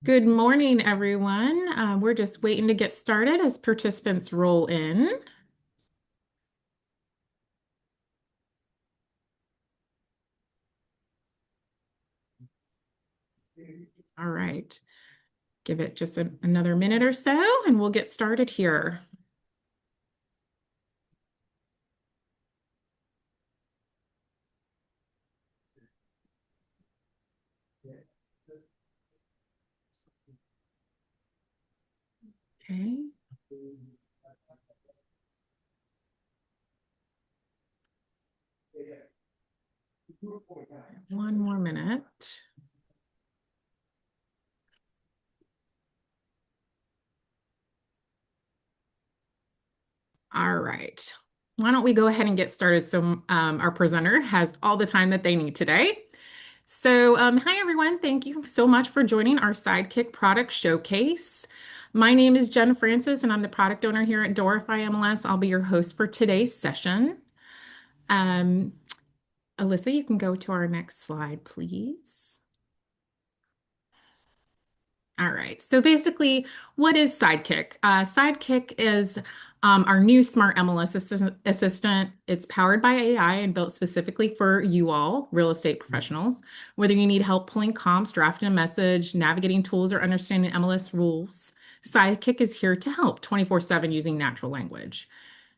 Good morning, everyone. We're just waiting to get started as participants roll in. All right, give it just another minute or so and we'll get started here. Okay, one more minute. All right, why don't we go ahead and get started so our presenter has all the time that they need today. Hi everyone. Thank you so much for joining our Sidekick product showcase. My name is Jen Francis and I'm the product owner here at Doorify MLS. I'll be your host for today's session. Um, Alyssa, you can go to our next slide, please. All right. So basically, what is Sidekick? Sidekick is our new smart MLS assistant. It's powered by AI and built specifically for you all, real estate professionals. Whether you need help pulling comps, drafting a message, navigating tools, or understanding MLS rules, Sidekick is here to help 24/7 using natural language.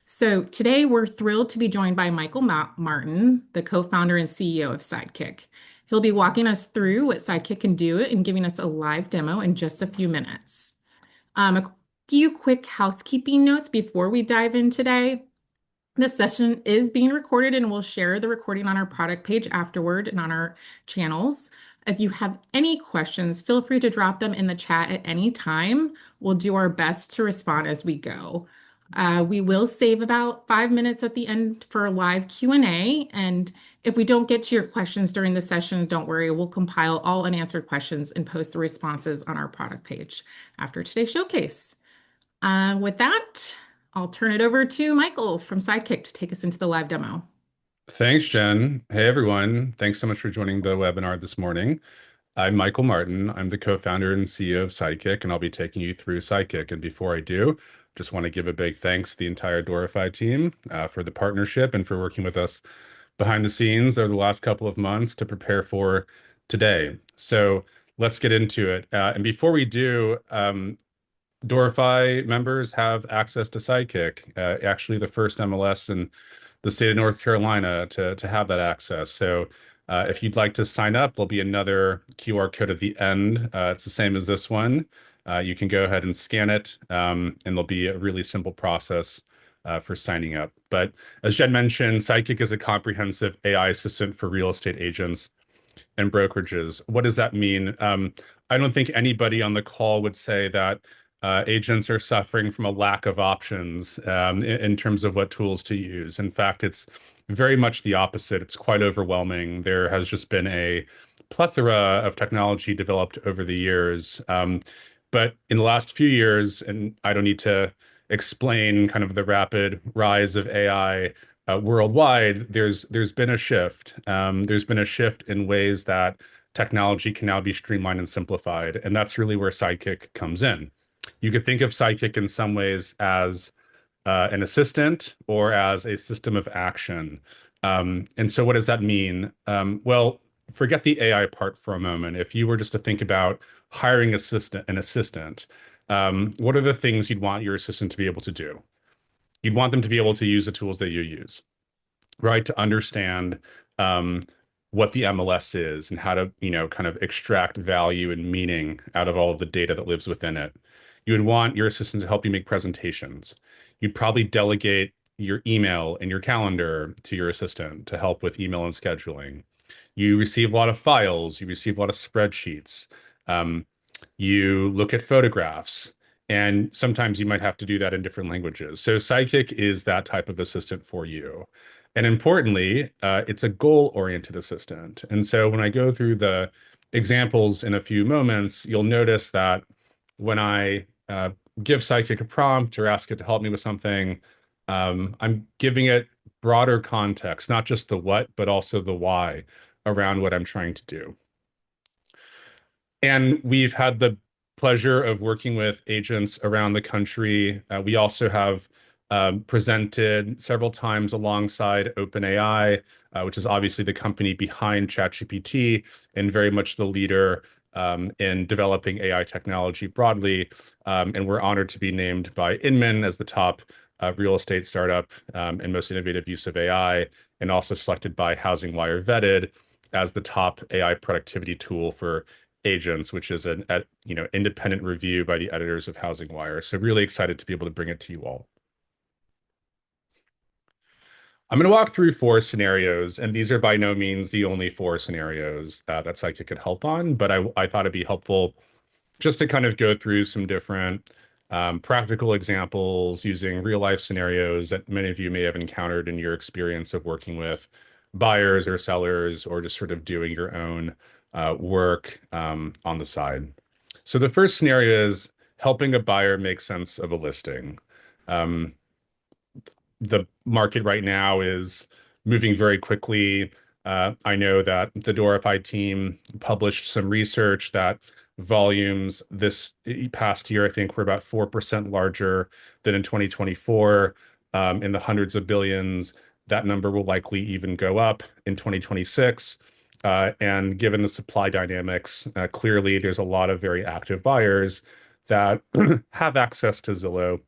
So today we're thrilled to be joined by Michael Martin, the co-founder and CEO of Sidekick. He'll be walking us through what Sidekick can do and giving us a live demo in just a few minutes. A few quick housekeeping notes before we dive in today. This session is being recorded and we'll share the recording on our product page afterward and on our channels. If you have any questions, feel free to drop them in the chat at any time. We'll do our best to respond as we go. We will save about 5 minutes at the end for a live Q&A. And if we don't get to your questions during the session, don't worry, we'll compile all unanswered questions and post the responses on our product page after today's showcase. With that, I'll turn it over to Michael from Sidekick to take us into the live demo. Thanks, Jen. Hey, everyone. Thanks so much for joining the webinar this morning. I'm Michael Martin. I'm the co-founder and CEO of Sidekick, and I'll be taking you through Sidekick. And before I do, just want to give a big thanks to the entire Doorify team for the partnership and for working with us behind the scenes over the last couple of months to prepare for today. So let's get into it. And before we do, Doorify members have access to Sidekick, actually the first MLS in the state of North Carolina to have that access. So if you'd like to sign up, there'll be another QR code at the end. It's the same as this one. You can go ahead and scan it, and there'll be a really simple process for signing up. But as Jen mentioned, Sidekick is a comprehensive AI assistant for real estate agents and brokerages. What does that mean? I don't think anybody on the call would say that agents are suffering from a lack of options in terms of what tools to use. In fact, it's very much the opposite. It's quite overwhelming. There has just been a plethora of technology developed over the years. But in the last few years, and I don't need to explain kind of the rapid rise of AI worldwide, there's been a shift. There's been a shift in ways that technology can now be streamlined and simplified, and that's really where Sidekick comes in. You could think of Sidekick in some ways as an assistant or as a system of action. And so what does that mean? Well, forget the AI part for a moment. If you were just to think about hiring an assistant, what are the things you'd want your assistant to be able to do? You'd want them to be able to use the tools that you use, right? To understand what the MLS is and how to, kind of extract value and meaning out of all of the data that lives within it. You would want your assistant to help you make presentations. You'd probably delegate your email and your calendar to your assistant to help with email and scheduling. You receive a lot of files, you receive a lot of spreadsheets. Um, you look at photographs, and sometimes you might have to do that in different languages. So Sidekick is that type of assistant for you. And importantly, it's a goal-oriented assistant. And so when I go through the examples in a few moments, you'll notice that when I give Sidekick a prompt or ask it to help me with something, I'm giving it broader context, not just the what, but also the why around what I'm trying to do. And we've had the pleasure of working with agents around the country. We also have presented several times alongside OpenAI, which is obviously the company behind ChatGPT and very much the leader in developing AI technology broadly. And we're honored to be named by Inman as the top real estate startup and most innovative use of AI, and also selected by Housing Wire Vetted as the top AI productivity tool for agents, which is an independent review by the editors of Housing Wire. So really excited to be able to bring it to you all. I'm going to walk through four scenarios, and these are by no means the only four scenarios that Sidekick could help on, but I thought it'd be helpful just to kind of go through some different practical examples using real life scenarios that many of you may have encountered in your experience of working with buyers or sellers or just sort of doing your own work on the side. So the first scenario is helping a buyer make sense of a listing. Um, the market right now is moving very quickly. I know that the Doorify team published some research that volumes this past year, I think, were about 4% larger than in 2024, in the hundreds of billions. That number will likely even go up in 2026. And given the supply dynamics, clearly there's a lot of very active buyers that have access to Zillow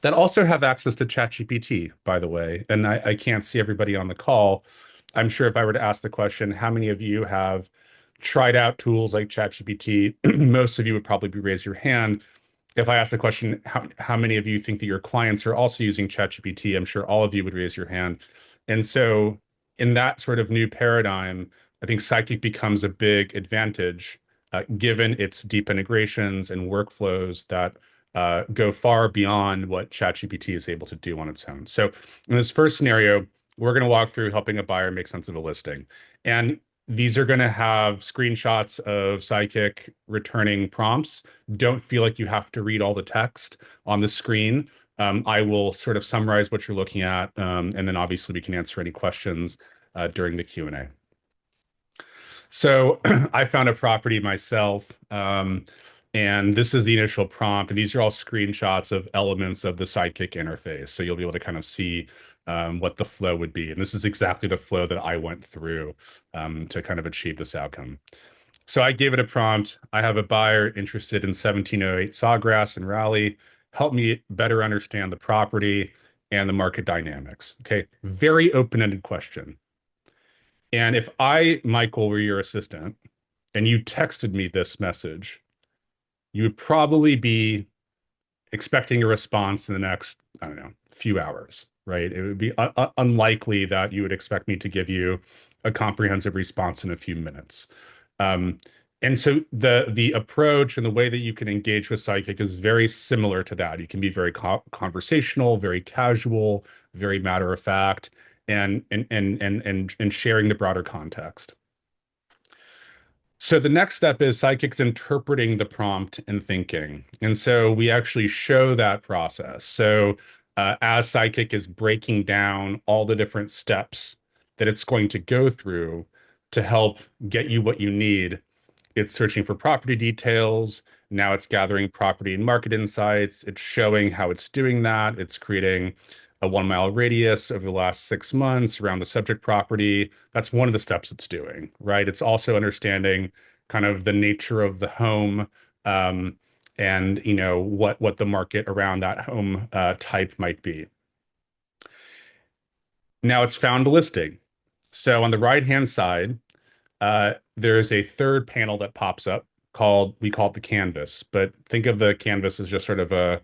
that also have access to ChatGPT, by the way. And I can't see everybody on the call. I'm sure if I were to ask the question, how many of you have tried out tools like ChatGPT? Most of you would probably raise your hand. If I ask the question, how many of you think that your clients are also using ChatGPT? I'm sure all of you would raise your hand. And so in that sort of new paradigm, I think Sidekick becomes a big advantage, given its deep integrations and workflows that go far beyond what ChatGPT is able to do on its own. So in this first scenario, we're going to walk through helping a buyer make sense of a listing. And these are going to have screenshots of Sidekick returning prompts. Don't feel like you have to read all the text on the screen. I will sort of summarize what you're looking at, and then obviously we can answer any questions during the Q&A. So I found a property myself, and this is the initial prompt. And these are all screenshots of elements of the Sidekick interface. So you'll be able to kind of see what the flow would be. And this is exactly the flow that I went through to kind of achieve this outcome. So I gave it a prompt. I have a buyer interested in 1708 Sawgrass in Raleigh. Help me better understand the property and the market dynamics. Okay, very open-ended question. And if I, Michael, were your assistant and you texted me this message, you would probably be expecting a response in the next, I don't know, few hours, right? It would be unlikely that you would expect me to give you a comprehensive response in a few minutes. Um, and so the approach and the way that you can engage with Sidekick is very similar to that. You can be very conversational, very casual, very matter of fact, and sharing the broader context. So the next step is Sidekick's interpreting the prompt and thinking. And so we actually show that process. So as Sidekick is breaking down all the different steps that it's going to go through to help get you what you need, it's searching for property details. Now it's gathering property and market insights. It's showing how it's doing that. It's creating a 1 mile radius over the last 6 months around the subject property. That's one of the steps it's doing, right? It's also understanding kind of the nature of the home, and what the market around that home type might be. Now it's found a listing. So on the right-hand side, there's a third panel that pops up we call it the canvas, but think of the canvas as just sort of a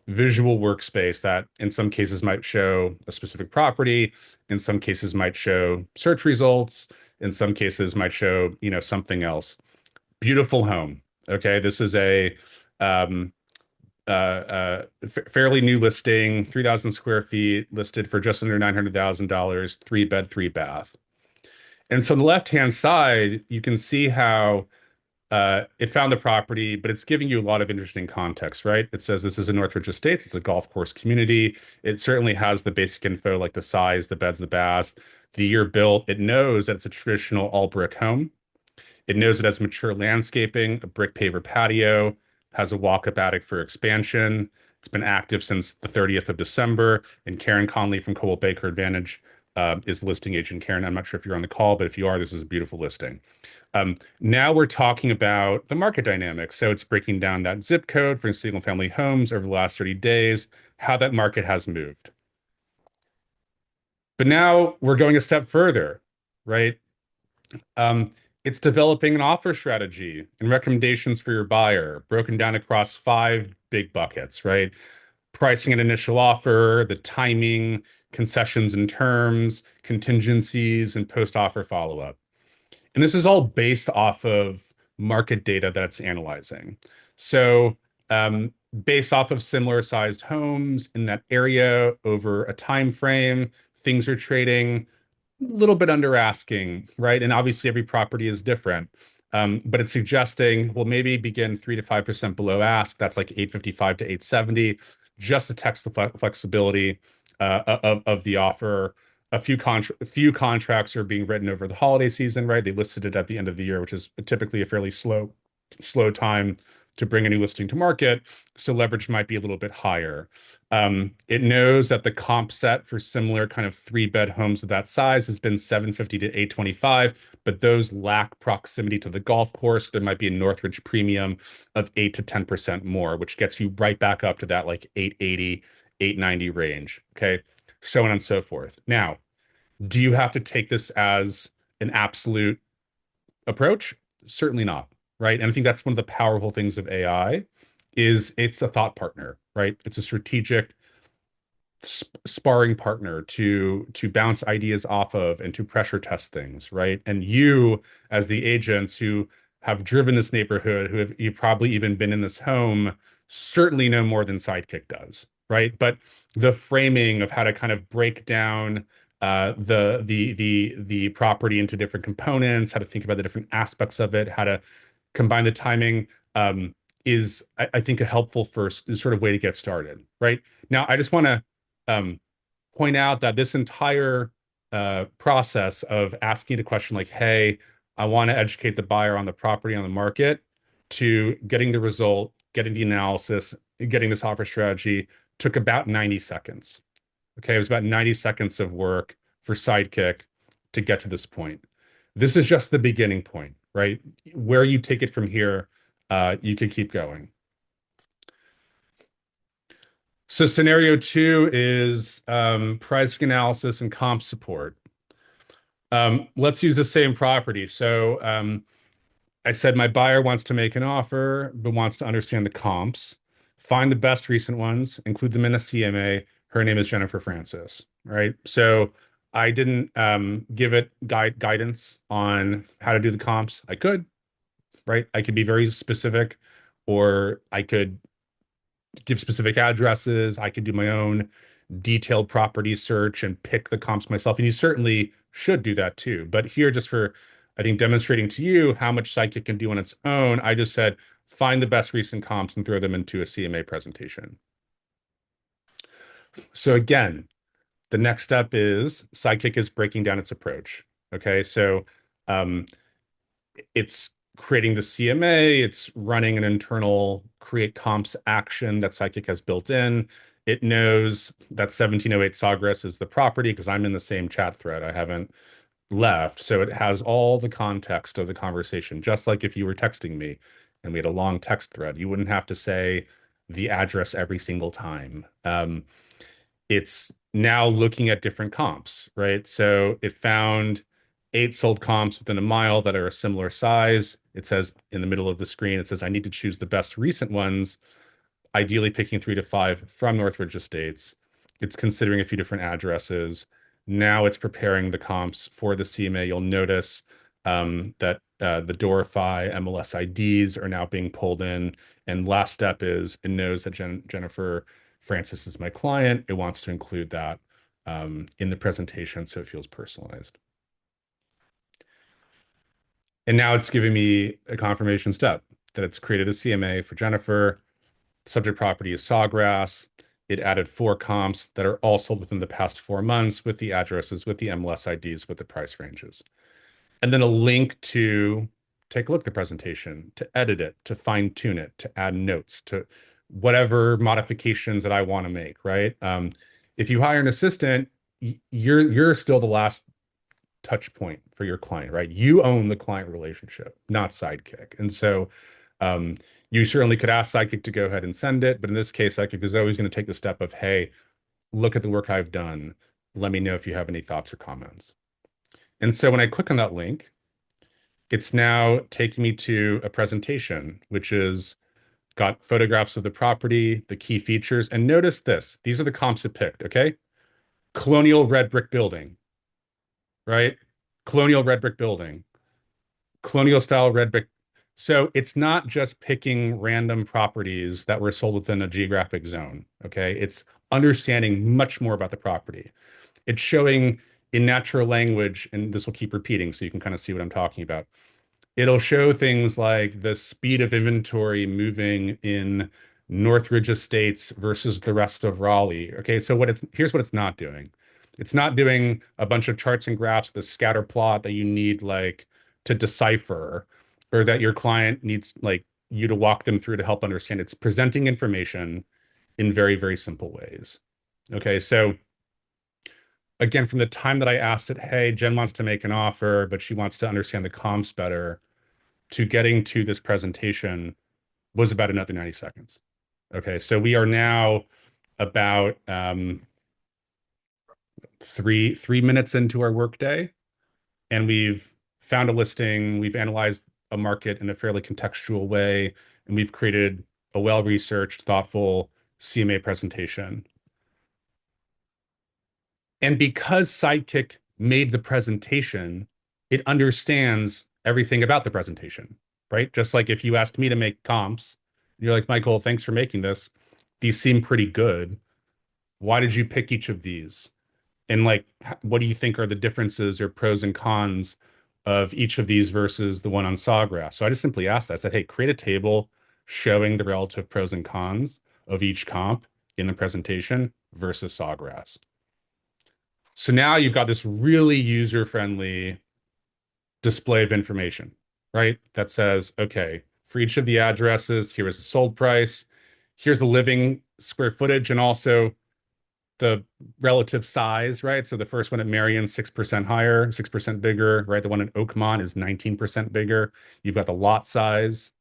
visual workspace that in some cases might show a specific property, in some cases might show search results, in some cases might show, something else. Beautiful home. Okay, this is a fairly new listing, 3,000 square feet, listed for just under $900,000, 3 bed, 3 bath. And so on the left-hand side, you can see how it found the property, but it's giving you a lot of interesting context, right? It says this is in Northridge Estates. It's a golf course community. It certainly has the basic info like the size, the beds, the baths, the year built. It knows that it's a traditional all brick home. It knows it has mature landscaping, a brick paver patio, has a walk-up attic for expansion. It's been active since the 30th of December. And Karen Conley from Coldwell Baker Advantage is the listing agent. Karen, I'm not sure if you're on the call, but if you are, this is a beautiful listing. Now we're talking about the market dynamics. So it's breaking down that zip code for single family homes over the last 30 days, how that market has moved. But now we're going a step further, right? Um, it's developing an offer strategy and recommendations for your buyer, broken down across five big buckets, right? Pricing an initial offer, the timing, concessions and terms, contingencies, and post-offer follow-up. And this is all based off of market data that it's analyzing. So, based off of similar sized homes in that area over a time frame, things are trading a little bit under asking, right? And obviously, every property is different. But it's suggesting, well, maybe begin 3 to 5% below ask. That's like 855 to 870, just to text the flexibility of the offer. A few contracts are being written over the holiday season, right? They listed it at the end of the year, which is typically a fairly slow time to bring a new listing to market. So leverage might be a little bit higher. It knows that the comp set for similar kind of three-bed homes of that size has been 750 to 825, but those lack proximity to the golf course. There might be a Northridge premium of 8 to 10% more, which gets you right back up to that like 880, 890 range. Okay. So on and so forth. Now, do you have to take this as an absolute approach? Certainly not, right? And I think that's one of the powerful things of AI is it's a thought partner, right? It's a strategic sparring partner to bounce ideas off of and to pressure test things, right? And you, as the agents who have driven this neighborhood, who have you've probably even been in this home, certainly know more than Sidekick does, right? But the framing of how to kind of break down the property into different components, how to think about the different aspects of it, how to combine the timing, is I think a helpful first sort of way to get started, right? Now, I just want to um, point out that this entire process of asking the question like, hey, I want to educate the buyer on the property on the market, to getting the result, getting the analysis, getting this offer strategy took about 90 seconds. Okay, it was about 90 seconds of work for Sidekick to get to this point. This is just the beginning point, right? Where you take it from here, you can keep going. So scenario two is pricing analysis and comp support. Let's use the same property. So I said my buyer wants to make an offer, but wants to understand the comps. Find the best recent ones, include them in a CMA. Her name is Jennifer Francis, right? So I didn't give it guidance on how to do the comps. I could, right? I could be very specific, or I could give specific addresses. I could do my own detailed property search and pick the comps myself. And you certainly should do that too. But here, just for, I think, demonstrating to you how much Sidekick can do on its own, I just said, find the best recent comps and throw them into a CMA presentation. So again, the next step is Sidekick is breaking down its approach. Okay, so um, it's creating the CMA, it's running an internal create comps action that Sidekick has built in. It knows that 1708 Sawgrass is the property because I'm in the same chat thread. I haven't left. So it has all the context of the conversation, just like if you were texting me and we had a long text thread, you wouldn't have to say the address every single time. It's now looking at different comps, right? So it found 8 sold comps within a mile that are a similar size. It says in the middle of the screen, it says, I need to choose the best recent ones, ideally picking 3 to 5 from Northridge Estates. It's considering a few different addresses. Now it's preparing the comps for the CMA. You'll notice that the Doorify MLS IDs are now being pulled in. And last step is it knows that Jennifer Francis is my client. It wants to include that in the presentation so it feels personalized. And now it's giving me a confirmation step that it's created a CMA for Jennifer. Subject property is Sawgrass. It added 4 comps that are all sold within the past 4 months with the addresses, with the MLS IDs, with the price ranges. And then a link to take a look at the presentation, to edit it, to fine tune it, to add notes, to whatever modifications that I want to make, right? If you hire an assistant, you're still the last touch point for your client, right? You own the client relationship, not Sidekick. And so um, you certainly could ask Sidekick to go ahead and send it, but in this case, Sidekick is always going to take the step of, hey, look at the work I've done. Let me know if you have any thoughts or comments. And so when I click on that link, it's now taking me to a presentation, which is got photographs of the property, the key features. And notice this, these are the comps it picked, okay? Colonial red brick building, right? Colonial red brick building, colonial style red brick. So it's not just picking random properties that were sold within a geographic zone, okay? It's understanding much more about the property. It's showing in natural language, and this will keep repeating so you can kind of see what I'm talking about. It'll show things like the speed of inventory moving in Northridge Estates versus the rest of Raleigh. Okay, so here's what it's not doing. It's not doing a bunch of charts and graphs, the scatter plot that you need like to decipher, or that your client needs like you to walk them through to help understand. It's presenting information in very, very simple ways. Okay, so again, from the time that I asked it, hey, Jen wants to make an offer, but she wants to understand the comps better, to getting to this presentation was about another 90 seconds. Okay, so we are now about 3 minutes into our workday, and we've found a listing, we've analyzed a market in a fairly contextual way, and we've created a well-researched, thoughtful CMA presentation. And because Sidekick made the presentation, it understands everything about the presentation, right? Just like if you asked me to make comps, you're like, Michael, thanks for making this. These seem pretty good. Why did you pick each of these? And like, what do you think are the differences or pros and cons of each of these versus the one on Sawgrass? So I just simply asked that. I said, hey, create a table showing the relative pros and cons of each comp in the presentation versus Sawgrass. So now you've got this really user-friendly display of information, right? That says, okay, for each of the addresses, here is the sold price, here's the living square footage, and also the relative size, right? So the first one at Marion, 6% higher, 6% bigger, right? The one in Oakmont is 19% bigger. You've got the lot size.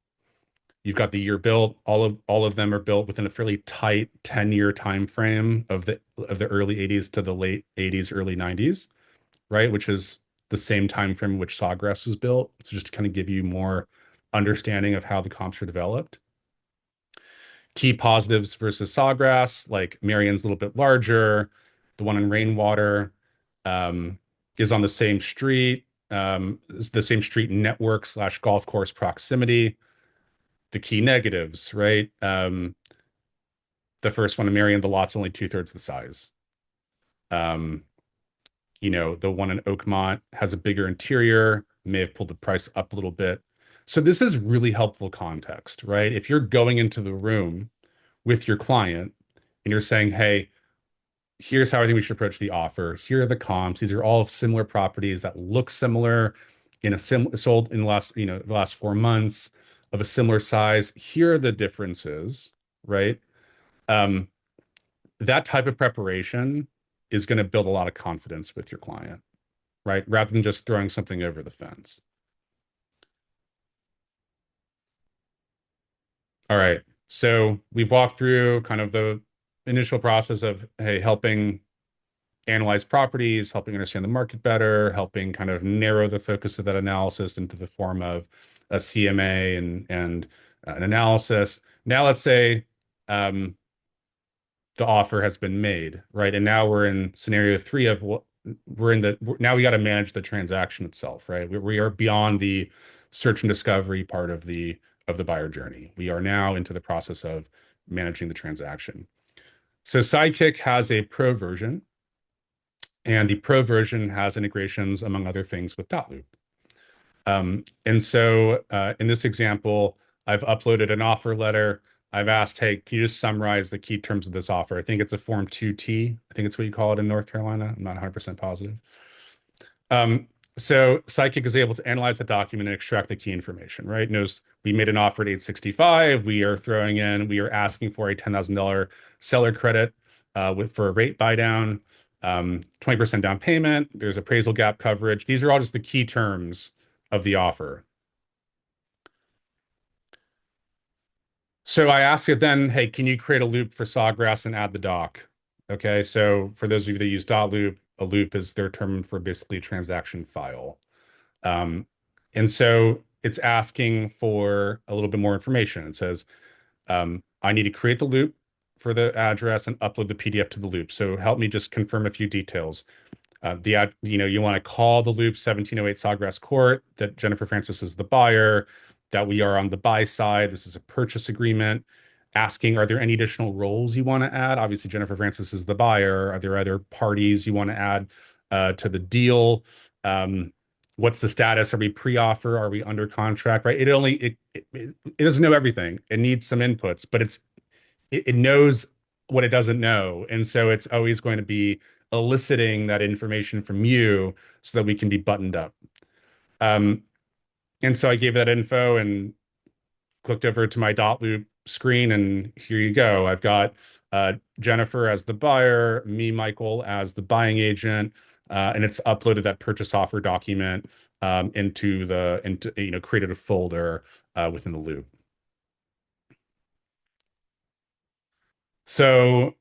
You've got the year built. All of them are built within a fairly tight 10-year time frame of the early 80s to the late 80s, early 90s, right? Which is the same time frame in which Sawgrass was built. So just to kind of give you more understanding of how the comps are developed. Key positives versus Sawgrass, like Marion's a little bit larger. The one in Rainwater is on the same street, the same street network / golf course proximity. The key negatives, right? The first one in Marion, the lot's only 2/3 the size. Um, the one in Oakmont has a bigger interior, may have pulled the price up a little bit. So this is really helpful context, right? If you're going into the room with your client and you're saying, hey, here's how I think we should approach the offer. Here are the comps. These are all similar properties that look similar sold in the last 4 months of a similar size. Here are the differences, right? Um, that type of preparation is going to build a lot of confidence with your client, right? Rather than just throwing something over the fence. All right. So we've walked through kind of the initial process of, hey, helping analyze properties, helping understand the market better, helping kind of narrow the focus of that analysis into the form of a CMA and an analysis. Now let's say the offer has been made, right? And now we're in scenario 3 of what now we got to manage the transaction itself, right? We are beyond the search and discovery part of the buyer journey. We are now into the process of managing the transaction. So Sidekick has a pro version, and the pro version has integrations, among other things, with Dotloop. And so in this example, I've uploaded an offer letter. I've asked, hey, can you just summarize the key terms of this offer? I think it's a Form 2T. I think it's what you call it in North Carolina. I'm not 100% positive. So Sidekick is able to analyze the document and extract the key information, right? It knows we made an offer at 865. We are asking for a $10,000 seller credit for a rate buy down, 20% down payment. There's appraisal gap coverage. These are all just the key terms of the offer. So I ask it then, hey, can you create a loop for Sawgrass and add the doc? Okay, so for those of you that use .loop, a loop is their term for basically a transaction file. Um, and so it's asking for a little bit more information. It says, I need to create the loop for the address and upload the PDF to the loop. So help me just confirm a few details. You want to call the loop 1708 Sawgrass Court, that Jennifer Francis is the buyer, that we are on the buy side. This is a purchase agreement. Asking, are there any additional roles you want to add? Obviously, Jennifer Francis is the buyer. Are there other parties you want to add to the deal? What's the status? Are we pre-offer? Are we under contract? Right? It doesn't know everything. It needs some inputs, but it knows what it doesn't know. And so it's always going to be eliciting that information from you so that we can be buttoned up. Um, and so I gave that info and clicked over to my dot loop screen, and here you go. I've got Jennifer as the buyer, me, Michael, as the buying agent, and it's uploaded that purchase offer document created a folder within the loop. So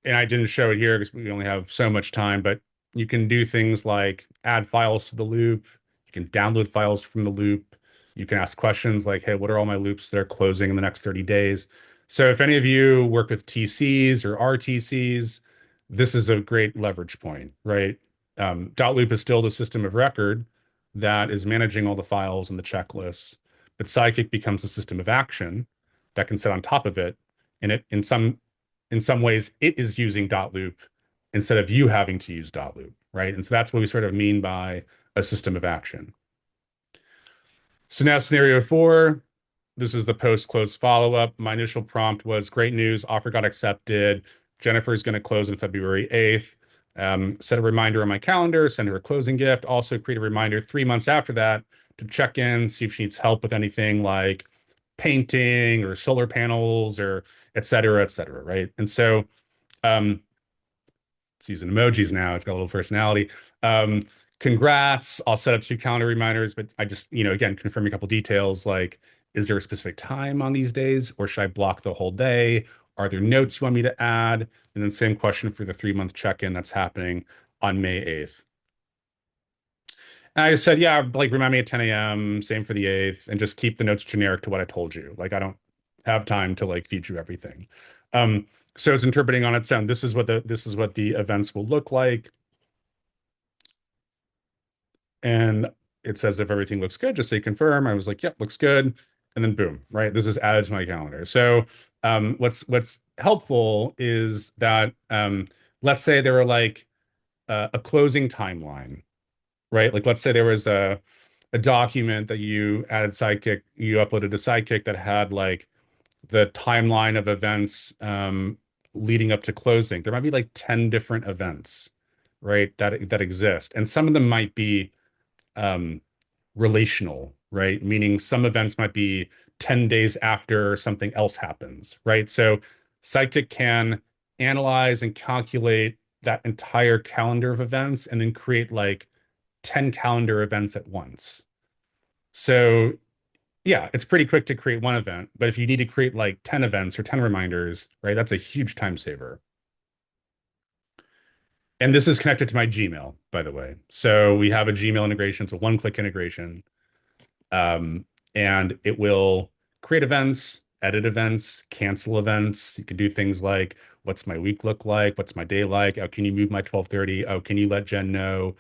and I didn't show it here because we only have so much time, but you can do things like add files to the loop. You can download files from the loop. You can ask questions like, hey, what are all my loops that are closing in the next 30 days? So if any of you work with TCs or RTCs, this is a great leverage point, right? Loop is still the system of record that is managing all the files and the checklists, but Sidekick becomes a system of action that can sit on top of it. And in some ways, it is using .loop instead of you having to use .loop, right? And so that's what we sort of mean by a system of action. So now scenario 4, this is the post-close follow-up. My initial prompt was great news, offer got accepted. Jennifer is going to close on February 8th. Set a reminder on my calendar, send her a closing gift. Also create a reminder 3 months after that to check in, see if she needs help with anything like painting or solar panels or et cetera, right? And so it's using emojis now. It's got a little personality. Congrats. I'll set up 2 calendar reminders, but I just, again, confirm a couple details like, is there a specific time on these days or should I block the whole day? Are there notes you want me to add? And then same question for the 3-month check-in that's happening on May 8th. And I just said, yeah, like remind me at 10 a.m., same for the 8th, and just keep the notes generic to what I told you. Like I don't have time to like feed you everything. So it's interpreting on its own. This is what the events will look like. And it says if everything looks good, just say confirm. I was like, yep, looks good. And then boom, right? This is added to my calendar. So what's helpful is that let's say there were like a closing timeline, right? Like let's say there was a document that you uploaded to Sidekick that had like the timeline of events leading up to closing. There might be like 10 different events, right? That exist. And some of them might be relational, right? Meaning some events might be 10 days after something else happens, right? So Sidekick can analyze and calculate that entire calendar of events and then create like 10 calendar events at once. So yeah, it's pretty quick to create one event, but if you need to create like 10 events or 10 reminders, right, that's a huge time saver. And this is connected to my Gmail, by the way. So we have a Gmail integration. It's a one-click integration. And it will create events, edit events, cancel events. You can do things like, what's my week look like? What's my day like? Oh, can you move my 12:30? Oh, can you let Jen know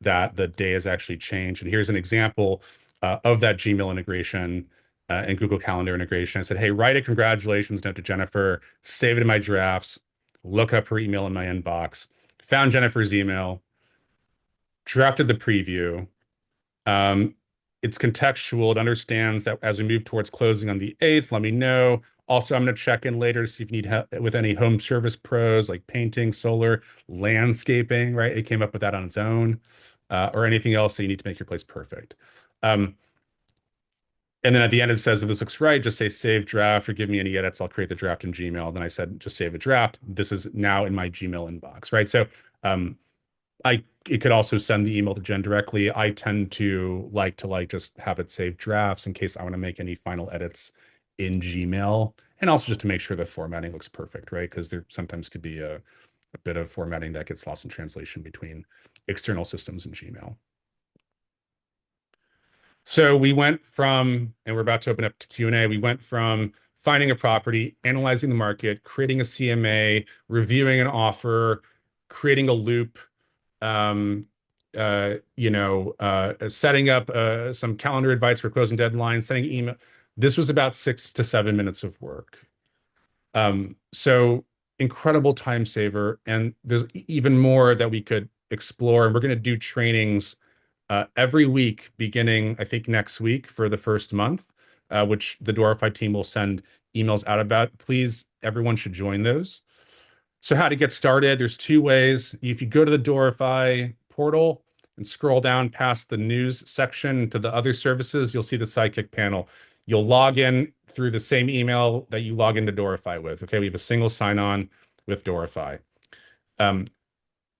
that the day has actually changed? And here's an example of that Gmail integration and Google Calendar integration. I said, hey, write a congratulations note to Jennifer, save it in my drafts, look up her email in my inbox, found Jennifer's email, drafted the preview. It's contextual. It understands that as we move towards closing on the 8th, let me know. Also, I'm going to check in later to see if you need help with any home service pros like painting, solar, landscaping, right? It came up with that on its own. or anything else that you need to make your place perfect. Um, and then at the end, it says, if this looks right, just say save draft or give me any edits. I'll create the draft in Gmail. Then I said, just save a draft. This is now in my Gmail inbox, right? So um, it could also send the email to Jen directly. I tend to like just have it save drafts in case I want to make any final edits in Gmail, and also just to make sure the formatting looks perfect, right? Because there sometimes could be a bit of formatting that gets lost in translation between external systems and Gmail. So we went from, and we're about to open up to Q&A, we went from finding a property, analyzing the market, creating a CMA, reviewing an offer, creating a loop, um, setting up some calendar advice for closing deadlines, sending email. This was about 6 to 7 minutes of work. So incredible time saver. And there's even more that we could explore. And we're going to do trainings every week, beginning, I think, next week for the first month, which the Doorify team will send emails out about. Please, everyone should join those. So how to get started, there's two ways. If you go to the Doorify portal and scroll down past the news section to the other services, you'll see the Sidekick panel. You'll log in through the same email that you log into Doorify with. Okay, we have a single sign-on with Doorify. Um,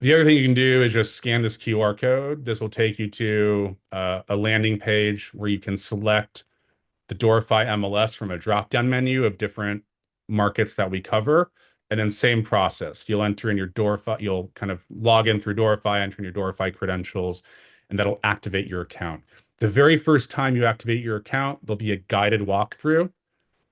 the other thing you can do is just scan this QR code. This will take you to a landing page where you can select the Doorify MLS from a drop-down menu of different markets that we cover. And then same process. You'll enter in your Doorify, you'll kind of log in through Doorify, enter in your Doorify credentials, and that'll activate your account. The very first time you activate your account, there'll be a guided walkthrough,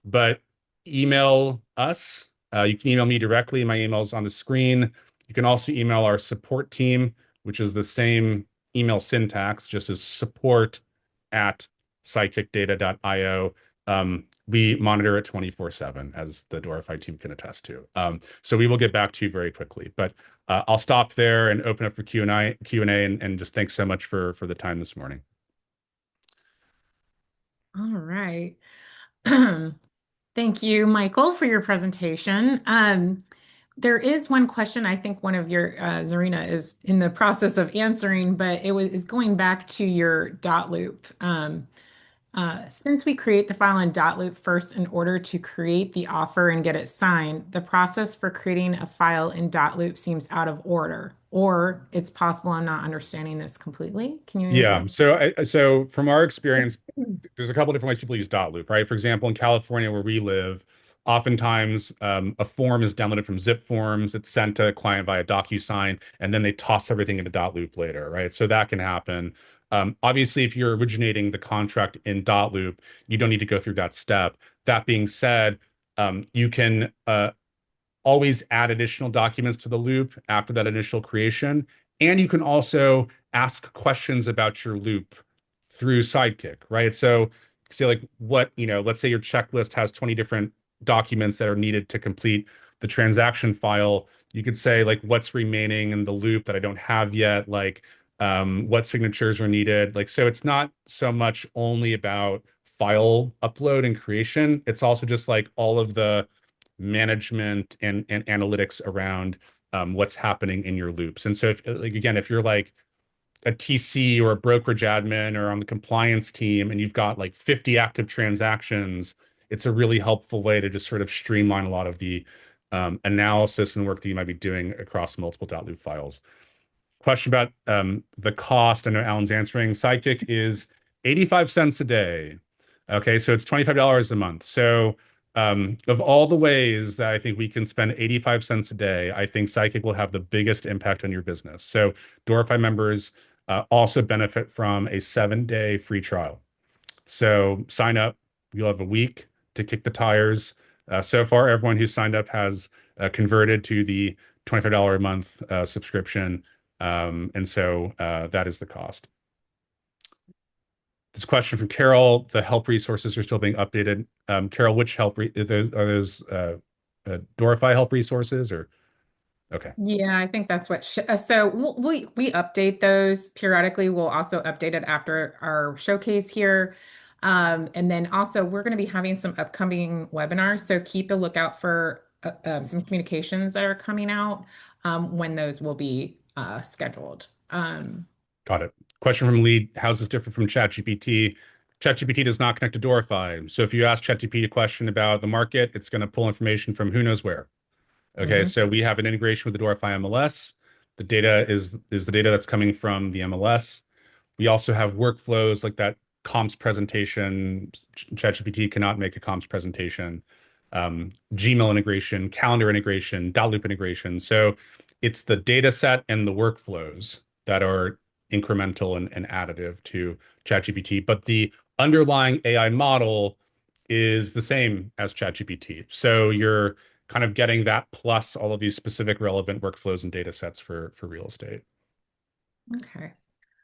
but email us. You can email me directly. My email is on the screen. You can also email our support team, which is the same email syntax, just as support at sidekickdata.io. We monitor it 24/7, as the Doorify team can attest to. So we will get back to you very quickly. But I'll stop there and open up for Q&A, and just thanks so much for the time this morning. All right. Thank you, Michael, for your presentation. There is one question I think one of your Zarina is in the process of answering, but is going back to your dot loop. Since we create the file in dot loop first in order to create the offer and get it signed, the process for creating a file in dot loop seems out of order, or it's possible I'm not understanding this completely. Can you Yeah. elaborate? So from our experience, there's a couple different ways people use dot loop, right? For example, in California where we live, oftentimes a form is downloaded from zip forms, it's sent to a client via DocuSign, and then they toss everything into dot loop later, right? So that can happen. Obviously, if you're originating the contract in dot loop, you don't need to go through that step. That being said, you can always add additional documents to the loop after that initial creation. And you can also ask questions about your loop through Sidekick, right? So say like let's say your checklist has 20 different documents that are needed to complete the transaction file. You could say like what's remaining in the loop that I don't have yet, like what signatures are needed. Like, so it's not so much only about file upload and creation. It's also just like all of the management and analytics around what's happening in your loops. And so if like again, if you're like a TC or a brokerage admin or on the compliance team and you've got like 50 active transactions, it's a really helpful way to just sort of streamline a lot of the analysis and work that you might be doing across multiple .loop files. Question about the cost. I know Alan's answering. Sidekick is 85 cents a day. Okay, so it's $25 a month. So of all the ways that I think we can spend 85 cents a day, I think Sidekick will have the biggest impact on your business. So Doorify members also benefit from a 7-day free trial. So sign up. You'll have a week to kick the tires. So far, everyone who signed up has converted to the $25 a month subscription. And so that is the cost. This question from Carol: the help resources are still being updated. Carol, which are those Doorify help resources or okay? Yeah, I think that's what so we update those periodically. We'll also update it after our showcase here. And then also we're going to be having some upcoming webinars, so keep a lookout for some communications that are coming out when those will be scheduled. Got it. Question from Lee, how's this different from ChatGPT? ChatGPT does not connect to Doorify. So if you ask ChatGPT a question about the market, it's going to pull information from who knows where. Okay, Mhm. so we have an integration with the Doorify MLS. The data is the data that's coming from the MLS. We also have workflows like that comps presentation. ChatGPT cannot make a comps presentation. Gmail integration, calendar integration, dot loop integration. So it's the data set and the workflows that are incremental and additive to ChatGPT. But the underlying AI model is the same as ChatGPT. So you're kind of getting that plus all of these specific relevant workflows and data sets for real estate. Okay.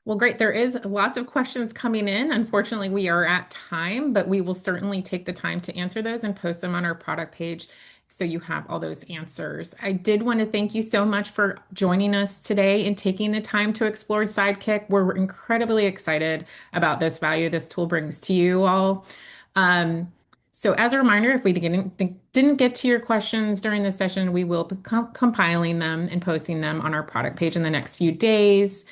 Well, great. There is lots of questions coming in. Unfortunately, we are at time, but we will certainly take the time to answer those and post them on our product page so you have all those answers. I did want to thank you so much for joining us today and taking the time to explore Sidekick. We're incredibly excited about this value this tool brings to you all. Um, so as a reminder, if we didn't get to your questions during the session, we will be compiling them and posting them on our product page in the next few days.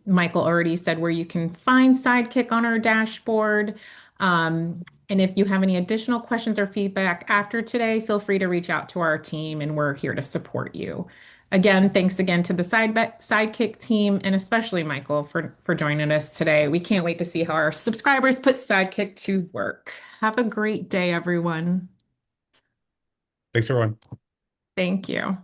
Michael already said where you can find Sidekick on our dashboard. And if you have any additional questions or feedback after today, feel free to reach out to our team and we're here to support you. Again, thanks again to the Sidekick team and especially Michael for joining us today. We can't wait to see how our subscribers put Sidekick to work. Have a great day, everyone. Thanks, everyone. Thank you.